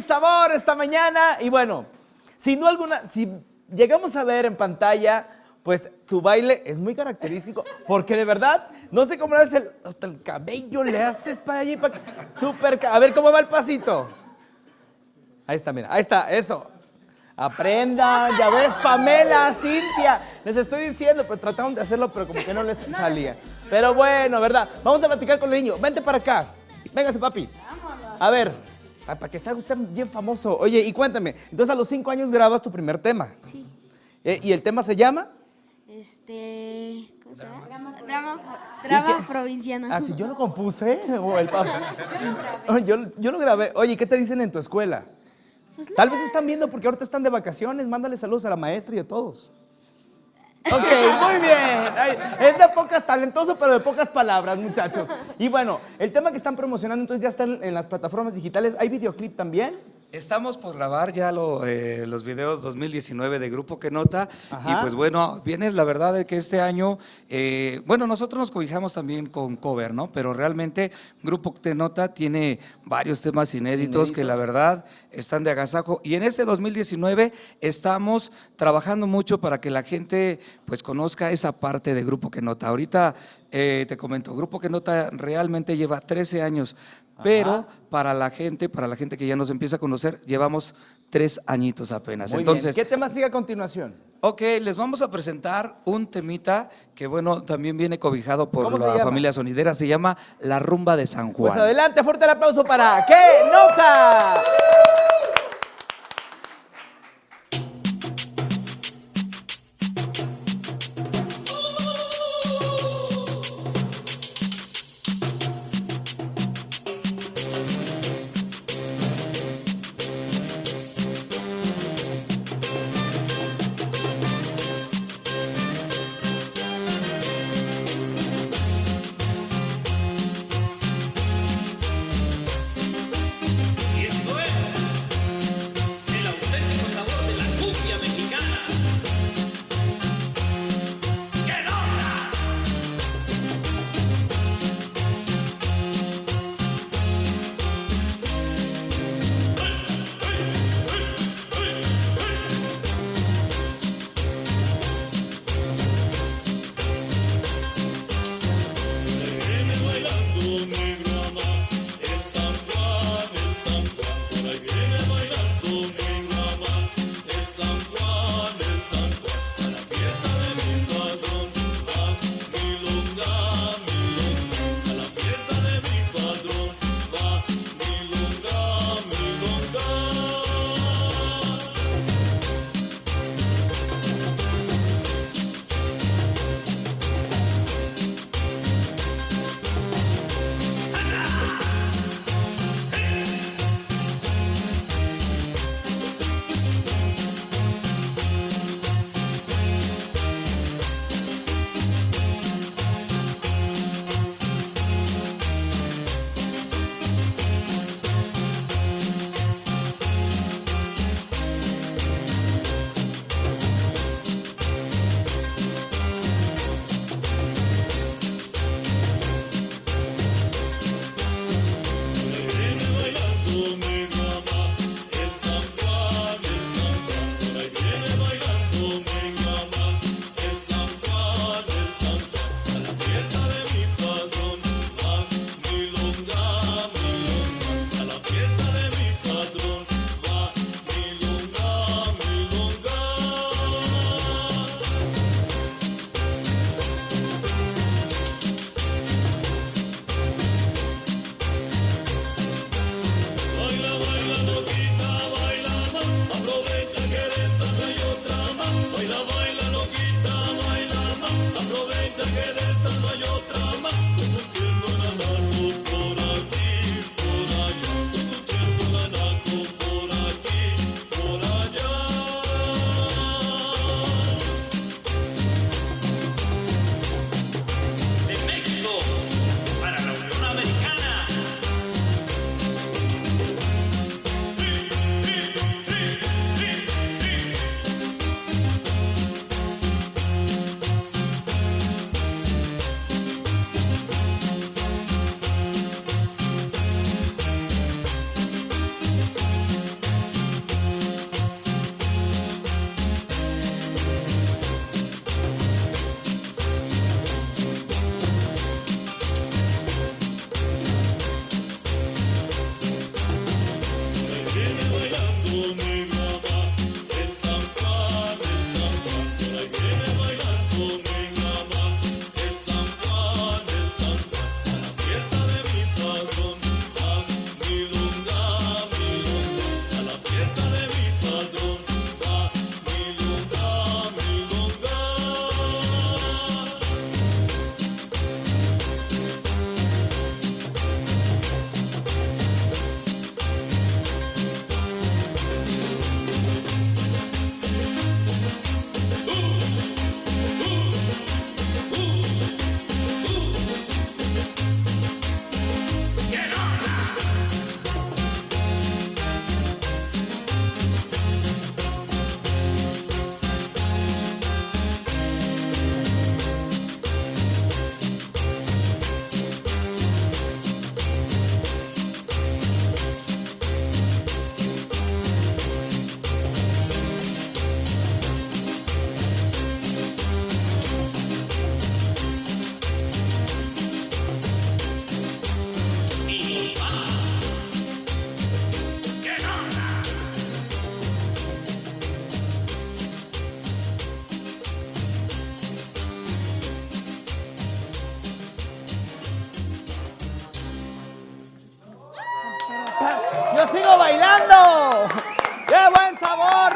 y sabor esta mañana. Y bueno, sin duda alguna, si llegamos a ver en pantalla, pues tu baile es muy característico, porque de verdad, no sé cómo le haces, hasta el cabello le haces para allí, para acá. Súper, a ver cómo va el pasito. Ahí está, mira, ahí está, eso. Aprendan, ya ves, Pamela, Cintia. Les estoy diciendo, pues trataron de hacerlo, pero como que no les salía. Pero bueno, ¿verdad? Vamos a platicar con el niño. Vente para acá. Véngase, papi. A ver, para que se haga usted bien famoso. Oye, y cuéntame, entonces a los 5 años grabas tu primer tema. Sí. ¿Y el tema se llama? ¿Cómo se llama? Drama provinciano. Ah, sí, yo lo compuse, o el papá. Yo lo grabé. Oye, ¿qué te dicen en tu escuela? Pues Tal vez están viendo porque ahorita están de vacaciones. Mándale saludos a la maestra y a todos. Ok, muy bien. Ay, es de pocas, talentoso, pero de pocas palabras, muchachos. Y bueno, el tema que están promocionando entonces ya está en las plataformas digitales. ¿Hay videoclip también? Estamos por grabar ya los videos 2019 de Grupo Que Nota. Ajá. Y pues bueno, viene la verdad de que este año, bueno, nosotros nos cobijamos también con cover, ¿no? Pero realmente Grupo Que Nota tiene varios temas inéditos que la verdad están de agasajo. Y en este 2019 estamos trabajando mucho para que la gente pues conozca esa parte de Grupo Que Nota. Ahorita te comento, Grupo Que Nota realmente lleva 13 años. Pero para la gente que ya nos empieza a conocer, llevamos 3 añitos apenas. Muy Entonces, bien. ¿Qué tema sigue a continuación? ok, les vamos a presentar un temita que, bueno, también viene cobijado por ¿Cómo se la llama? familia sonidera. Se llama La Rumba de San Juan. Pues adelante, fuerte el aplauso para ¡Qué Nota! Y esto es el auténtico sabor de la cumbia mexicana. ¡Qué nota! Viene bailando mi mamá, el San Juan, por ahí viene bailando mi mamá, el San Juan, a la fiesta de mi patrón, va milonga, a la fiesta de mi patrón, va milonga. Viene bailando mi mamá, el San Juan, por ahí viene bailando mi mamá, el San Juan, a la fiesta de mi patrón, va milonga, a la fiesta de mi patrón, va milonga. Baila, baila, loquita, baila más, aprovecha que de esta no hay otra más. Baila, baila, loquita, baila más, aprovecha que de esta no hay otra más. Conociendo la naco por aquí, por allá, conociendo la naco por aquí, por allá. De México para la Unión Americana. bailando! ¡Qué buen sabor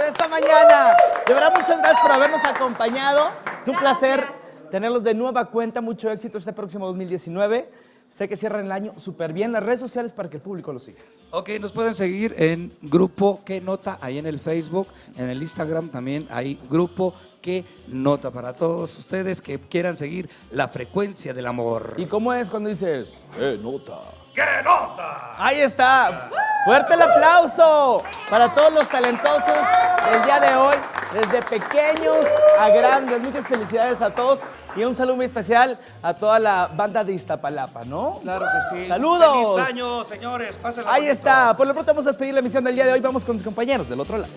esta mañana! De verdad, muchas gracias por habernos acompañado. Es un placer tenerlos de nueva cuenta. Mucho éxito este próximo 2019. Sé que cierran el año súper bien. Las redes sociales para que el público lo siga. Ok, nos pueden seguir en Grupo ¿Qué Nota? Ahí en el Facebook, en el Instagram también hay Grupo ¿Qué Nota? Para todos ustedes que quieran seguir la frecuencia del amor. ¿Y cómo es cuando dices, nota? ¡Qué nota! Ahí está. Fuerte el aplauso para todos los talentosos del día de hoy, desde pequeños a grandes. Muchas felicidades a todos y un saludo muy especial a toda la banda de Iztapalapa, ¿no? Claro que sí. ¡Saludos! ¡Feliz año, señores! Pásenla Ahí bonito. está. Por lo pronto vamos a despedir la emisión del día de hoy. Vamos con tus compañeros del otro lado.